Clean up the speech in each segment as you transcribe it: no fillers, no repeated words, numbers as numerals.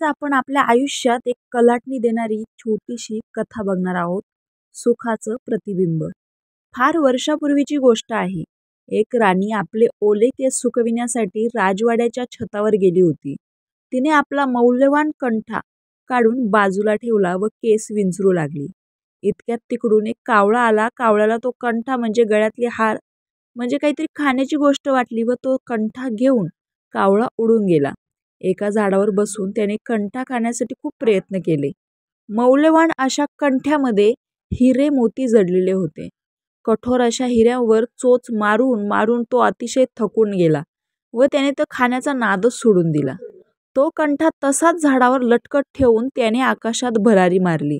आज आपण आपल्या आयुष्यात एक कलाटणी देणारी छोटीशी कथा बघणार आहोत. सुखाचं प्रतिबिंब. फार वर्षापूर्वीची गोष्ट आहे. एक राणी आपले ओले केस सुकविण्यासाठी राजवाड्याच्या छतावर गेली होती. तिने आपला मौल्यवान कंठा काढून बाजूला ठेवला व केस विंचरू लागली. इतक्यात तिकडून एक कावळा आला. कावळ्याला तो कंठा म्हणजे गळ्यातले हार म्हणजे काहीतरी खाण्याची गोष्ट वाटली व तो कंठा घेऊन कावळा उडून गेला. एका झाडावर बसून त्याने कंठा खाण्यासाठी खूप प्रयत्न केले. मौल्यवान अशा कंठ्यामध्ये हिरे मोती जडलेले होते. कठोर अशा हिऱ्यावर चोच मारून मारून तो अतिशय थकून गेला व त्याने तो खाण्याचा नादच सोडून दिला. तो कंठा तसाच झाडावर लटकत ठेवून त्याने आकाशात भरारी मारली,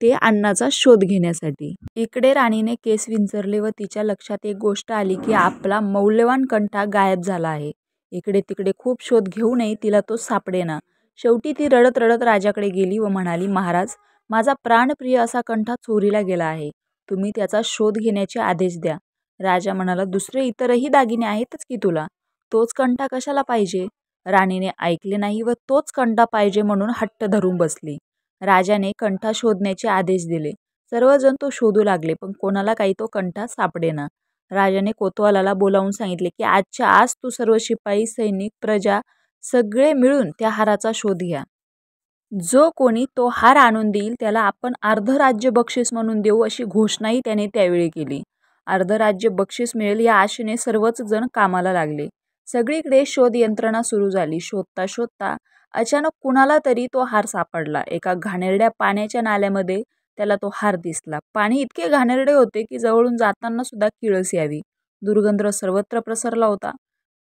ते अन्नाचा शोध घेण्यासाठी. इकडे राणीने केस विंचरले व तिच्या लक्षात एक गोष्ट आली की आपला मौल्यवान कंठा गायब झाला आहे. इकडे तिकडे खूप शोध घेऊनही तिला तो सापडेना. शेवटी ती रडत रडत राजाकडे गेली व म्हणाली, महाराज, माझा प्राणप्रिय असा कंठा चोरीला गेला आहे. तुम्ही त्याचा शोध घेण्याचे आदेश द्या. राजा म्हणाला, दुसरे इतरही दागिने आहेतच की तुला, तोच कंठा कशाला पाहिजे? राणीने ऐकले नाही व तोच कंठा पाहिजे म्हणून हट्ट धरून बसली. राजाने कंठा शोधण्याचे आदेश दिले. सर्वजण तो शोधू लागले, पण कोणाला काही तो कंठा सापडेना. राजाने कोतवालाला बोलावून सांगितले की आजच्या आज तू सर्व शिपाई, सैनिक, प्रजा सगळे मिळून त्या हाराचा शोध घ्या. जो कोणी तो हार आणून देईल त्याला आपण अर्ध राज्य बक्षीस म्हणून देऊ, अशी घोषणाही त्याने त्यावेळी केली. अर्ध राज्य बक्षीस मिळेल या आशेने सर्वच जण कामाला लागले. सगळीकडे शोध यंत्रणा सुरू झाली. शोधता शोधता अचानक कुणाला तरी तो हार सापडला. एका घाणेरड्या पाण्याच्या नाल्यामध्ये त्याला तो हार दिसला. पाणी इतके घाणेरडे होते की जवळून जाताना सुद्धा किळस यावी. दुर्गंध सर्वत्र पसरला होता.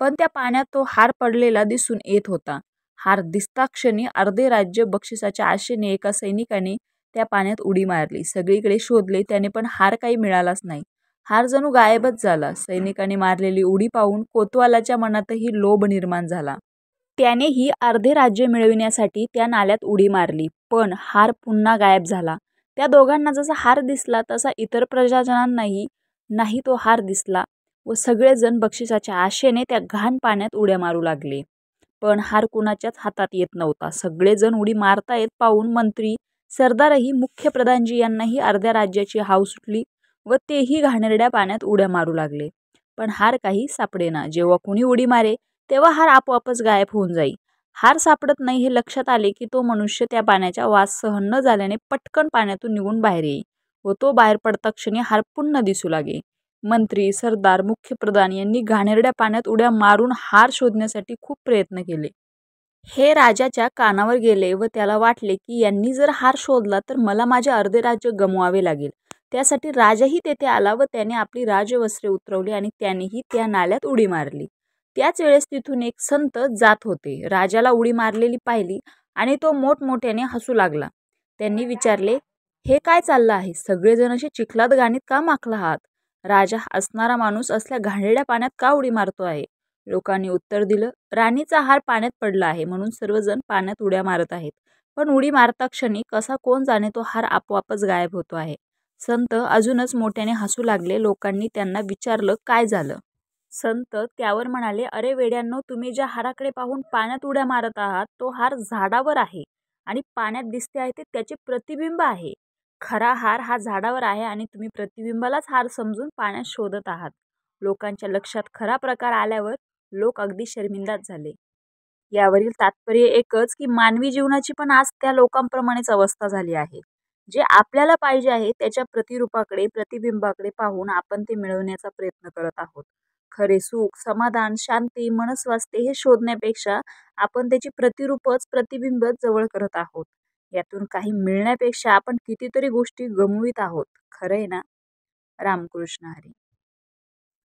पण त्या पाण्यात तो हार पडलेला दिसून येत होता. हार दिसताक्षणी अर्धे राज्य बक्षिसाच्या आशेने एका सैनिकाने त्या पाण्यात उडी मारली. सगळीकडे शोधले, त्याने पण हार काही मिळालाच नाही. हार जणू गायबच झाला. सैनिकाने मारलेली उडी पाहून कोतवालाच्या मनातही लोभ निर्माण झाला. त्यानेही अर्धे राज्य मिळविण्यासाठी त्या नाल्यात उडी मारली, पण हार पुन्हा गायब झाला. त्या दोघांना जसा हार दिसला तसा इतर प्रजाजनांनाही नाही तो हार दिसला व सगळेजण बक्षिसाच्या आशेने त्या घाण पाण्यात उड्या मारू लागले. पण हार कुणाच्याच हातात येत नव्हता. सगळेजण उडी मारता येत पाहून मंत्री, सरदारही, मुख्य प्रधानजी यांनाही अर्ध्या राज्याची हाव सुटली व तेही घाणेरड्या पाण्यात उड्या मारू लागले. पण हार काही सापडेना. जेव्हा कुणी उडी मारे तेव्हा हार आपोआपच गायब होऊन जाई. हार सापडत नाही हे लक्षात आले की तो मनुष्य त्या पाण्याचा वास सहन न झाल्याने पटकन पाण्यातून निघून बाहेर येई व तो बाहेर पडता क्षणी हार पुन्हा दिसू लागे. मंत्री, सरदार, मुख्य प्रधान यांनी घाणेरड्या पाण्यात उड्या मारून हार शोधण्यासाठी खूप प्रयत्न केले. हे राजाच्या कानावर गेले व त्याला वाटले की यांनी जर हार शोधला तर मला माझे अर्धे राज्य गमवावे लागेल. त्यासाठी राजाही तेथे आला व त्याने आपली राजवस्त्रे उतरवली आणि त्यानेही त्या नाल्यात उडी मारली. त्याच वेळेस तिथून एक संत जात होते. राजाला उडी मारलेली पाहिली आणि तो मोठमोठ्याने हसू लागला. त्यांनी विचारले, हे काय चाललं आहे? सगळेजण असे चिखलात गाणीत का माखला आहात? राजा असणारा माणूस असल्या घाणेरड्या पाण्यात का उडी मारतो आहे? लोकांनी उत्तर दिलं, राणीचा हार पाण्यात पडला आहे म्हणून सर्वजण पाण्यात उड्या मारत आहेत. पण उडी मारता क्षणी कसा कोण जाणे तो हार आपोआपच गायब होतो आहे. संत अजूनच मोठ्याने हसू लागले. लोकांनी त्यांना विचारलं, काय झालं? संत त्यावर म्हणाले, अरे वेड्यांनो, तुम्ही ज्या हाराकडे पाहून पाण्यात उड्या मारत आहात तो हार झाडावर आहे आणि पाण्यात दिसते आहे ते त्याचे प्रतिबिंब आहे. खरा हार हा झाडावर आहे आणि तुम्ही प्रतिबिंबालाच हार समजून पाण्यात शोधत आहात. लोकांच्या लक्षात खरा प्रकार आल्यावर लोक अगदी शर्मिंदाच झाले. यावरील तात्पर्य एकच की मानवी जीवनाची पण आज त्या लोकांप्रमाणेच अवस्था झाली आहे. जे आपल्याला पाहिजे आहे त्याच्या प्रतिरूपाकडे, प्रतिबिंबाकडे पाहून आपण ते मिळवण्याचा प्रयत्न करत आहोत. खरे सुख, समाधान, शांती, मनस्वास्थ्य हे शोधण्यापेक्षा आपण त्याची प्रतिरूपच, प्रतिबिंबच जवळ करत आहोत. यातून काही मिळण्यापेक्षा आपण कितीतरी गोष्टी गमवीत आहोत. खरंय ना? रामकृष्ण हरी.